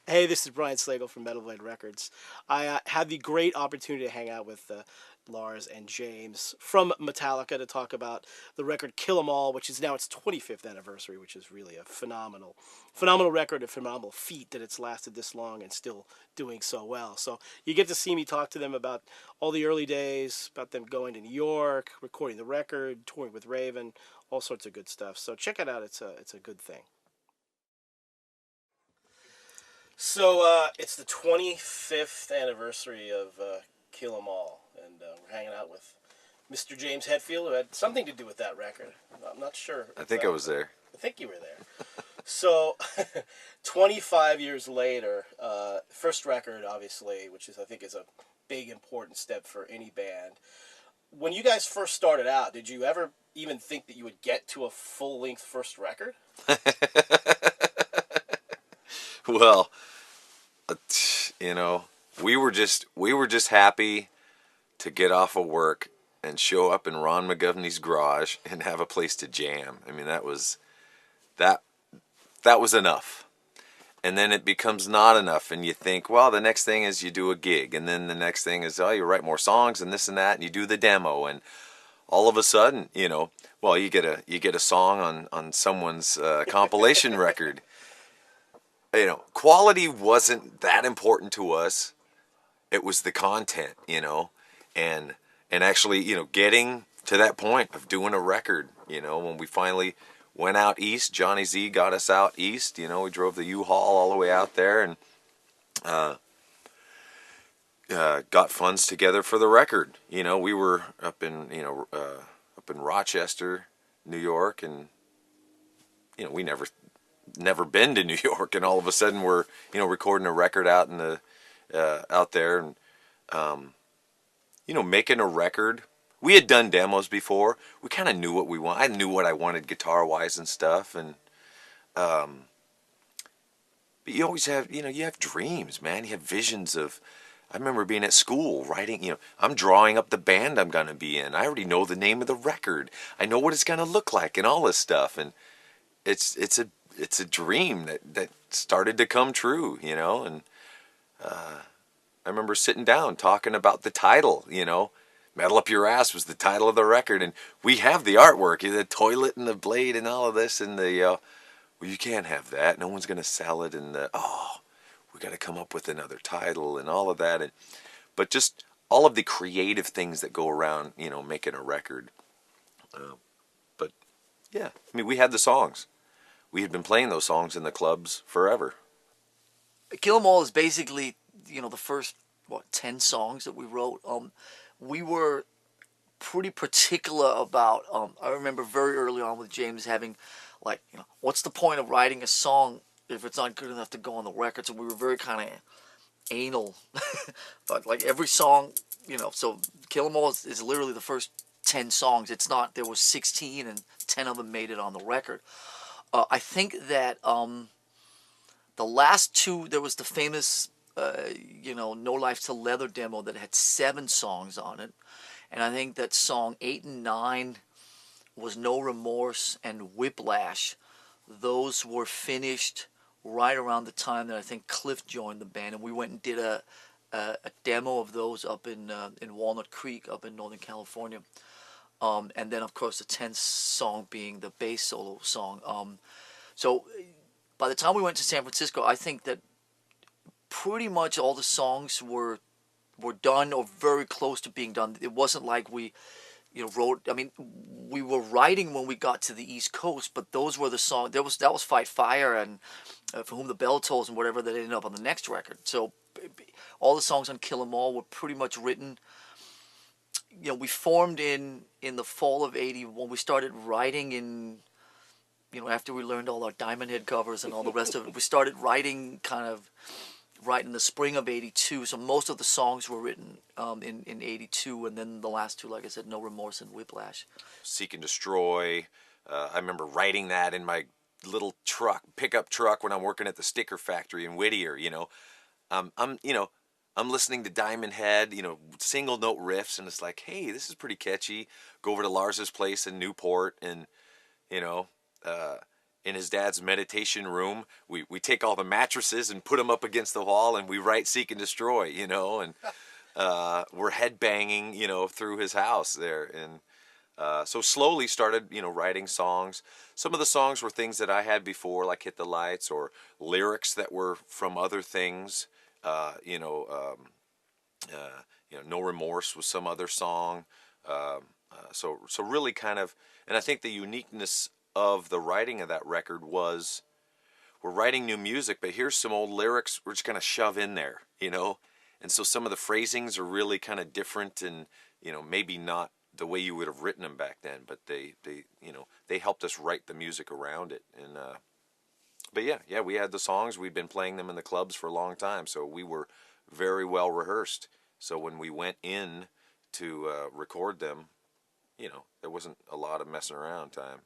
Hey, this is Brian Slagle from Metal Blade Records. I had the great opportunity to hang out with Lars and James from Metallica to talk about the record Kill 'Em All, which is now its 25th anniversary, which is really a phenomenal record, a phenomenal feat that it's lasted this long and still doing so well. So you get to see me talk to them about all the early days, about them going to New York, recording the record, touring with Raven, all sorts of good stuff. So check it out. It's a good thing. So it's the 25th anniversary of Kill 'Em All, and we're hanging out with Mr. James Hetfield, who had something to do with that record. I'm not sure I think I exactly. was there. I think you were there. So, 25 years later, first record, obviously, which is I think is a big important step for any band. When you guys first started out, did you ever even think that you would get to a full length first record? Well, you know, we were just happy to get off of work and show up in Ron McGovney's garage and have a place to jam. I mean, that that was enough. And then it becomes not enough, and you think, well, the next thing is you do a gig, and then the next thing is, oh, you write more songs and this and that, and you do the demo, and all of a sudden, well, you get a song on someone's compilation record. Quality wasn't that important to us. It was the content, and actually, getting to that point of doing a record. When we finally went out east, Johnny Z got us out east. We drove the U-Haul all the way out there and got funds together for the record. We were up in Rochester, New York, and we never been to New York, and all of a sudden we're recording a record out in the out there, and making a record. We had done demos before. We kind of knew what we want. I knew what I wanted guitar wise and stuff, and but you always have you have dreams, man. You have visions of. I remember being at school writing. I'm drawing up the band I'm gonna be in. I already know the name of the record. I know what it's gonna look like and all this stuff, and it's a dream that started to come true, and I remember sitting down talking about the title, Metal Up Your Ass was the title of the record, and we have the artwork, the toilet and the blade and all of this, and well, you can't have that. No one's going to sell it, and we got to come up with another title and all of that, but just all of the creative things that go around, making a record. But yeah, I mean, we had the songs. We had been playing those songs in the clubs forever. Kill 'Em All is basically, the first, 10 songs that we wrote. We were pretty particular about, I remember very early on with James having, like, what's the point of writing a song if it's not good enough to go on the record? So we were very kind of anal. But, like, every song, so Kill 'Em All is literally the first 10 songs. It's not, there was 16 and 10 of them made it on the record. I think that the last two, there was the famous, No Life Till Leather demo that had 7 songs on it. And I think that song 8 and 9 was No Remorse and Whiplash. Those were finished right around the time that I think Cliff joined the band. And we went and did a demo of those up in Walnut Creek, up in Northern California. And then, of course, the 10th song being the bass solo song. So by the time we went to San Francisco, I think that pretty much all the songs were done or very close to being done. It wasn't like we wrote. I mean, we were writing when we got to the East Coast, but those were the songs. That was Fight Fire and For Whom the Bell Tolls and whatever that ended up on the next record. So all the songs on Kill 'Em All were pretty much written. We formed in the fall of '80 when we started writing in. After we learned all our Diamond Head covers and all the rest of it, we started writing kind of right in the spring of '82. So most of the songs were written in '82, and then the last two, like I said, No Remorse and Whiplash. Seek and Destroy. I remember writing that in my little pickup truck when I'm working at the sticker factory in Whittier. I'm listening to Diamond Head, single note riffs, and it's like, hey, this is pretty catchy. Go over to Lars's place in Newport, and you know, uh, in his dad's meditation room. We take all the mattresses and put them up against the wall, and we write "Seek and Destroy," you know, and we're headbanging, you know, through his house there, and so slowly started, you know, writing songs. Some of the songs were things that I had before, like "Hit the Lights," or lyrics that were from other things. You know, you know, "No Remorse" was some other song. So really kind of, and I think the uniqueness of the writing of that record was we're writing new music, but here's some old lyrics we're just gonna shove in there, you know. And so some of the phrasings are really kind of different, and you know, maybe not the way you would have written them back then, but they you know, they helped us write the music around it. And but yeah, we had the songs. We'd been playing them in the clubs for a long time, so we were very well rehearsed. So when we went in to record them, you know, there wasn't a lot of messing around time.